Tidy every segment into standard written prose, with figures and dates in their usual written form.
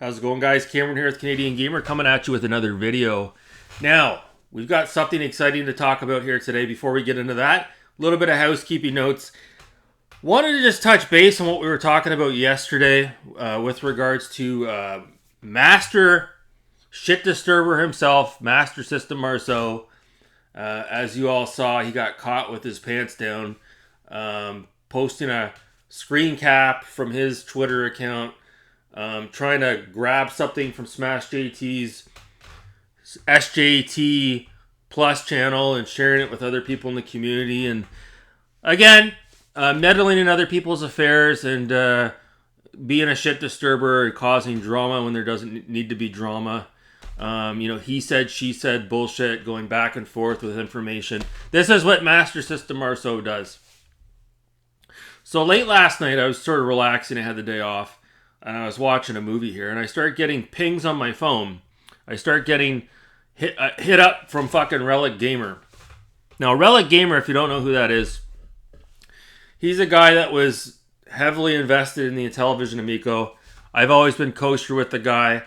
How's it going, guys? Cameron here with Canadian Gamer coming at you with another video. Now, we've got something exciting to talk about here today. Before we get into that, a little bit of housekeeping notes. Wanted to just touch base on what we were talking about yesterday with regards to Master Shit Disturber himself, Master System Marceau. As you all saw, he got caught with his pants down, posting a screen cap from his Twitter account, trying to grab something from Smash JT's SJT Plus channel and sharing it with other people in the community. And again, meddling in other people's affairs and being a shit disturber and causing drama when there doesn't need to be drama. He said, she said bullshit, going back and forth with information. This is what Master System Marceau does. So late last night, I was sort of relaxing. I had the day off. And I was watching a movie here, and I start getting pings on my phone. I start getting hit up from fucking Relic Gamer. Now, Relic Gamer, if you don't know who that is, he's a guy that was heavily invested in the Intellivision Amico. I've always been kosher with the guy.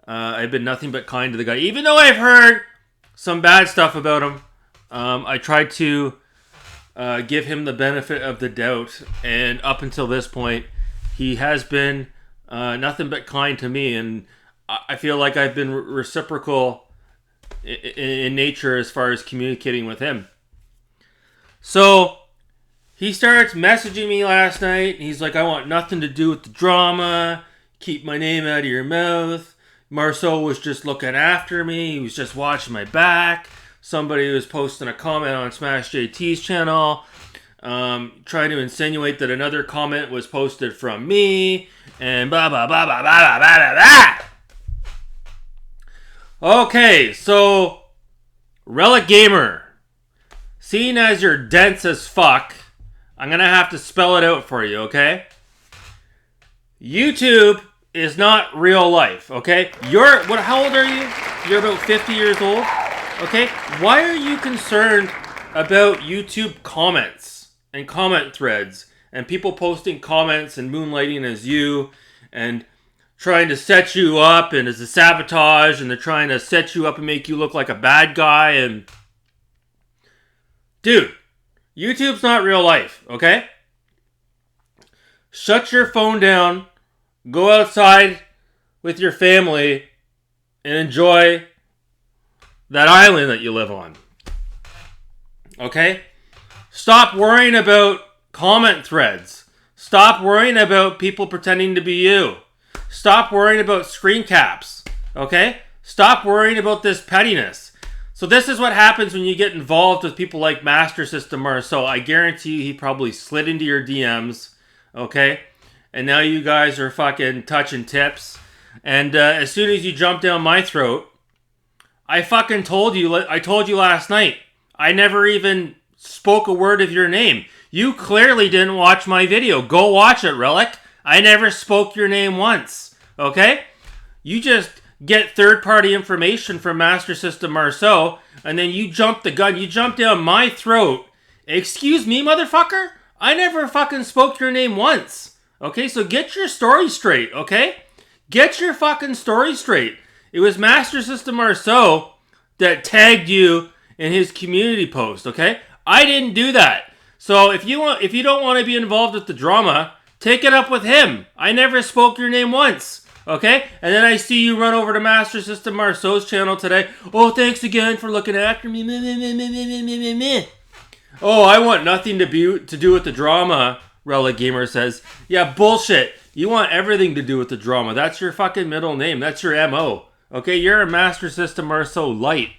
I've been nothing but kind to the guy. Even though I've heard some bad stuff about him, I tried to give him the benefit of the doubt. And up until this point, he has been nothing but kind to me, and I feel like I've been reciprocal in nature as far as communicating with him. So he starts messaging me last night. He's like, I want nothing to do with the drama. Keep my name out of your mouth. Marceau was just looking after me. He was just watching my back. Somebody was posting a comment on Smash JT's channel, trying to insinuate that another comment was posted from me, and blah, blah, blah, blah, blah, blah, blah, blah. Okay, so, Relic Gamer, seeing as you're dense as fuck, I'm gonna have to spell it out for you, okay? YouTube is not real life, okay? How old are you? You're about 50 years old, okay? Why are you concerned about YouTube comments and comment threads and people posting comments and moonlighting as you and trying to set you up and as a sabotage, and they're trying to set you up and make you look like a bad guy? And dude, YouTube's not real life, okay? Shut your phone down, go outside with your family and enjoy that island that you live on, okay? Stop worrying about comment threads. Stop worrying about people pretending to be you. Stop worrying about screen caps, okay? Stop worrying about this pettiness. So this is what happens when you get involved with people like Master System Marceau. I guarantee you he probably slid into your DMs, okay? And now you guys are fucking touching tips. And as soon as you jump down my throat, I fucking told you last night, I never even spoke a word of your name. You clearly didn't watch my video. Go watch it, Relic. I never spoke your name once, okay? You just get third-party information from Master System Marceau, and then you jump the gun. You jump down my throat. Excuse me, motherfucker? I never fucking spoke your name once, okay? So get your story straight, okay? Get your fucking story straight. It was Master System Marceau that tagged you in his community post, okay? I didn't do that. So if you don't want to be involved with the drama, take it up with him. I never spoke your name once, okay? And then I see you run over to Master System Marceau's channel today. Oh, thanks again for looking after me. Oh, I want nothing to do with the drama, Relic Gamer says. Yeah, bullshit. You want everything to do with the drama. That's your fucking middle name. That's your MO. Okay, you're a Master System Marceau light.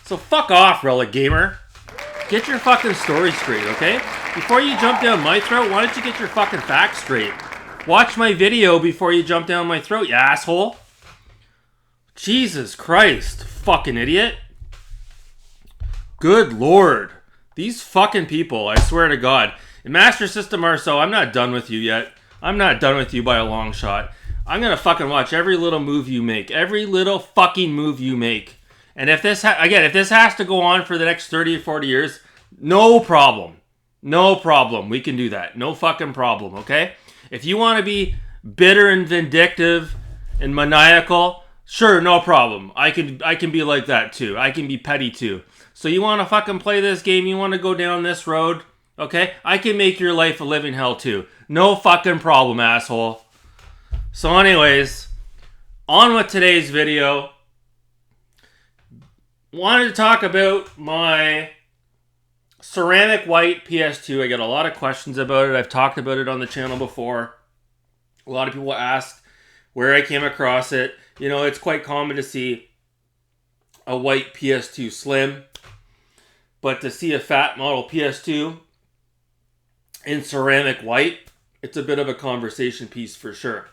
So fuck off, Relic Gamer. Get your fucking story straight, okay? Before you jump down my throat, why don't you get your fucking facts straight? Watch my video before you jump down my throat, you asshole. Jesus Christ, fucking idiot. Good Lord. These fucking people, I swear to God. And Master System Marceau, I'm not done with you yet. I'm not done with you by a long shot. I'm gonna fucking watch every little move you make. Every little fucking move you make. And if this has to go on for the next 30 or 40 years, no problem. No problem. We can do that. No fucking problem, okay? If you want to be bitter and vindictive and maniacal, sure, no problem. I can be like that too. I can be petty too. So you want to fucking play this game? You want to go down this road? Okay, I can make your life a living hell too. No fucking problem, asshole. So anyways, on with today's video. Wanted to talk about my ceramic white PS2. I get a lot of questions about it. I've talked about it on the channel before. A lot of people ask where I came across it. You know, it's quite common to see a white PS2 Slim, but to see a fat model PS2 in ceramic white, it's a bit of a conversation piece for sure.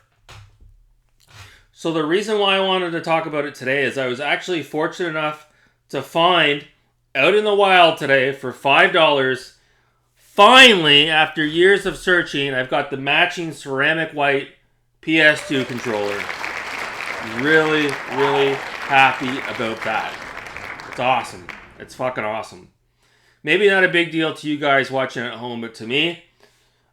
So the reason why I wanted to talk about it today is I was actually fortunate enough to find out in the wild today for $5. Finally, after years of searching, I've got the matching ceramic white PS2 controller. Really, really happy about that. It's awesome. It's fucking awesome. Maybe not a big deal to you guys watching at home, but to me,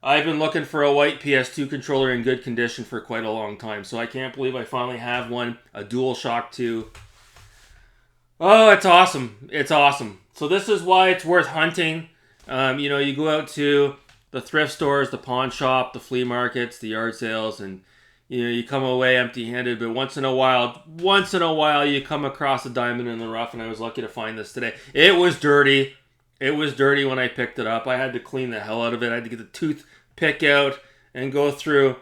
I've been looking for a white PS2 controller in good condition for quite a long time. So I can't believe I finally have one, a DualShock 2. Oh, it's awesome. It's awesome. So this is why it's worth hunting. You know, you go out to the thrift stores, the pawn shop, the flea markets, the yard sales, and you know, you come away empty-handed. But once in a while, you come across a diamond in the rough, and I was lucky to find this today. It was dirty. It was dirty when I picked it up. I had to clean the hell out of it. I had to get the toothpick out and go through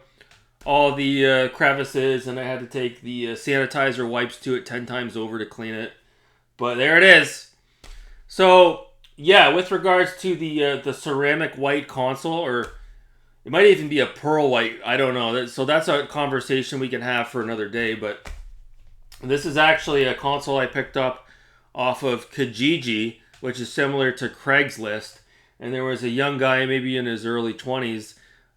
all the crevices, and I had to take the sanitizer wipes to it 10 times over to clean it. But there it is. So, yeah, with regards to the ceramic white console, or it might even be a pearl white, I don't know. So that's a conversation we can have for another day. But this is actually a console I picked up off of Kijiji, which is similar to Craigslist. And there was a young guy, maybe in his early 20s.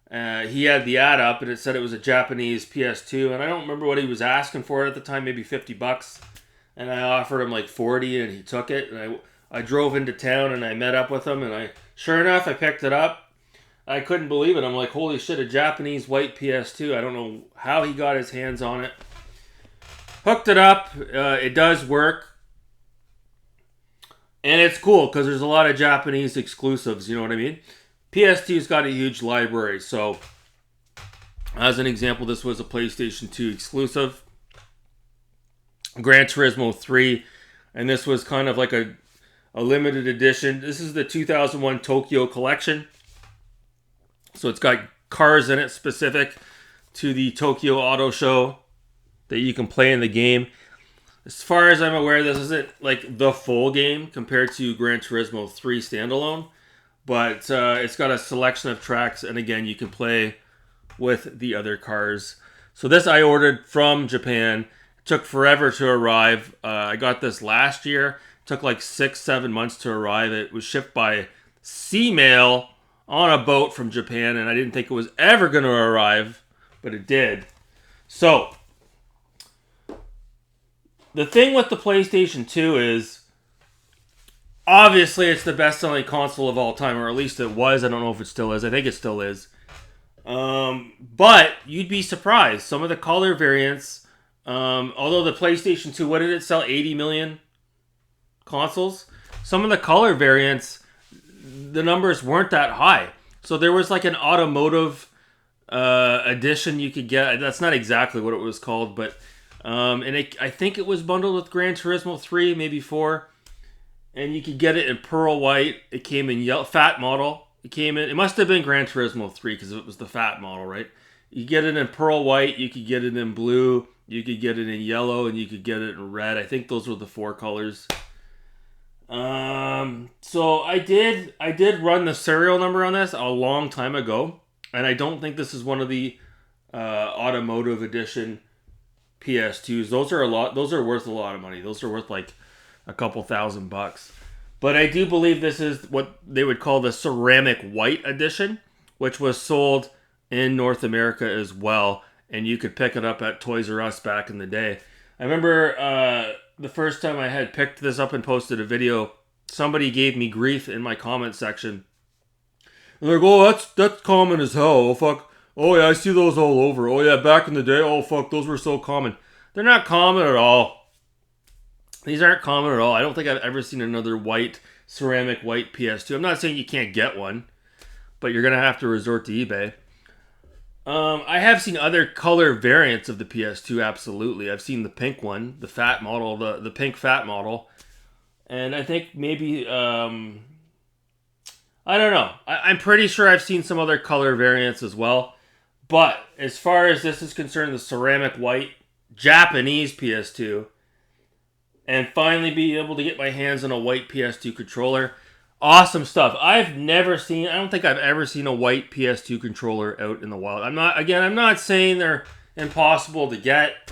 He had the ad up, and it said it was a Japanese PS2. And I don't remember what he was asking for it at the time, maybe $50. And I offered him like 40, and he took it. And I drove into town, and I met up with him. And sure enough, I picked it up. I couldn't believe it. I'm like, holy shit, a Japanese white PS2. I don't know how he got his hands on it. Hooked it up. It does work. And it's cool because there's a lot of Japanese exclusives, you know what I mean? PS2's got a huge library. So, as an example, this was a PlayStation 2 exclusive. Gran Turismo 3. And this was kind of like a limited edition. This is the 2001 Tokyo Collection. So it's got cars in it specific to the Tokyo Auto Show that you can play in the game. As far as I'm aware, this isn't like the full game compared to Gran Turismo 3 standalone. But it's got a selection of tracks, and again, you can play with the other cars. So this I ordered from Japan. It took forever to arrive. I got this last year. It took like 6-7 months to arrive. It was shipped by sea mail on a boat from Japan, and I didn't think it was ever going to arrive, but it did. So, the thing with the PlayStation 2 is, obviously it's the best-selling console of all time, or at least it was. I don't know if it still is. I think it still is. But you'd be surprised. Some of the color variants, although the PlayStation 2, what did it sell? 80 million consoles? Some of the color variants, the numbers weren't that high. So there was like an automotive edition you could get. That's not exactly what it was called, but I think it was bundled with Gran Turismo 3, maybe 4. And you could get it in pearl white. It came in yellow, fat model. It must have been Gran Turismo 3 because it was the fat model, right? You get it in pearl white, you could get it in blue, you could get it in yellow, and you could get it in red. I think those were the 4 colors. So I did run the serial number on this a long time ago, and I don't think this is one of the automotive edition PS2s. Those are worth a lot of money. Those are worth like a couple $1,000. But I do believe this is what they would call the ceramic white edition, which was sold in North America as well, and you could pick it up at Toys R Us back in the day. I remember the first time I had picked this up and posted a video, somebody gave me grief in my comment section. And they're like, oh, that's common as hell. Oh yeah, I see those all over. Oh yeah, back in the day, oh fuck, those were so common. They're not common at all. These aren't common at all. I don't think I've ever seen another ceramic white PS2. I'm not saying you can't get one, but you're going to have to resort to eBay. I have seen other color variants of the PS2, absolutely. I've seen the pink one, the fat model, the pink fat model. And I think maybe, I don't know. I'm pretty sure I've seen some other color variants as well. But as far as this is concerned, the ceramic white Japanese PS2, and finally be able to get my hands on a white PS2 controller, awesome stuff. I don't think I've ever seen a white PS2 controller out in the wild. I'm not saying they're impossible to get,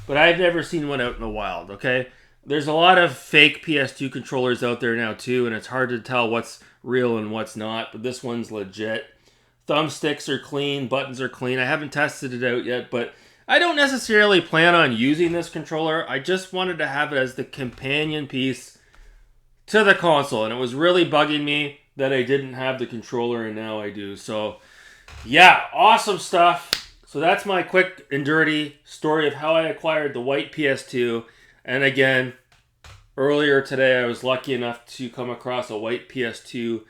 but I've never seen one out in the wild, okay? There's a lot of fake PS2 controllers out there now too, and it's hard to tell what's real and what's not, but this one's legit. Thumbsticks are clean, buttons are clean. I haven't tested it out yet, but I don't necessarily plan on using this controller. I just wanted to have it as the companion piece to the console, and it was really bugging me that I didn't have the controller, and now I do. So, yeah, awesome stuff. So that's my quick and dirty story of how I acquired the white PS2. And again, earlier today, I was lucky enough to come across a white PS2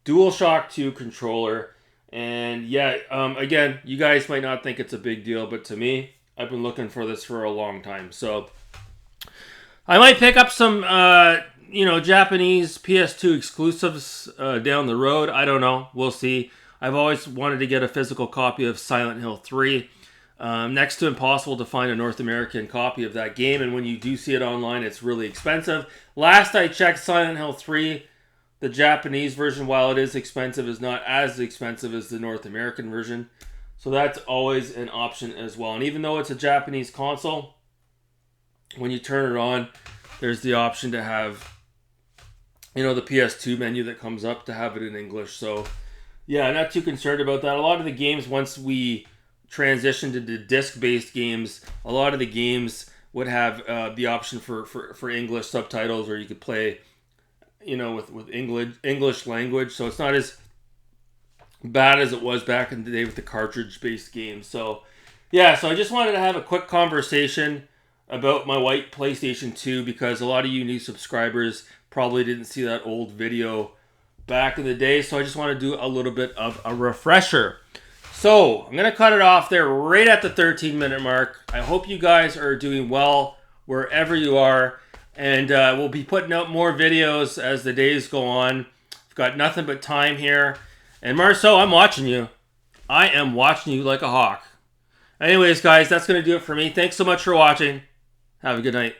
DualShock 2 controller. And yeah, again, you guys might not think it's a big deal, but to me, I've been looking for this for a long time. So I might pick up some, Japanese PS2 exclusives down the road. I don't know. We'll see. I've always wanted to get a physical copy of Silent Hill 3. Next to impossible to find a North American copy of that game, and when you do see it online, it's really expensive. Last I checked, Silent Hill 3, the Japanese version, while it is expensive, is not as expensive as the North American version. So that's always an option as well. And even though it's a Japanese console, when you turn it on, there's the option to have, the PS2 menu that comes up to have it in English. So yeah, not too concerned about that. A lot of the games, once we transitioned into disc-based games, a lot of the games would have the option for English subtitles, or you could play with English language, so it's not as bad as it was back in the day with the cartridge-based games. So, yeah, so I just wanted to have a quick conversation about my white PlayStation 2, because a lot of you new subscribers probably didn't see that old video back in the day, so I just want to do a little bit of a refresher. So, I'm going to cut it off there right at the 13-minute mark. I hope you guys are doing well wherever you are. And we'll be putting out more videos as the days go on. I've got nothing but time here. And Marceau, I'm watching you. I am watching you like a hawk. Anyways, guys, that's going to do it for me. Thanks so much for watching. Have a good night.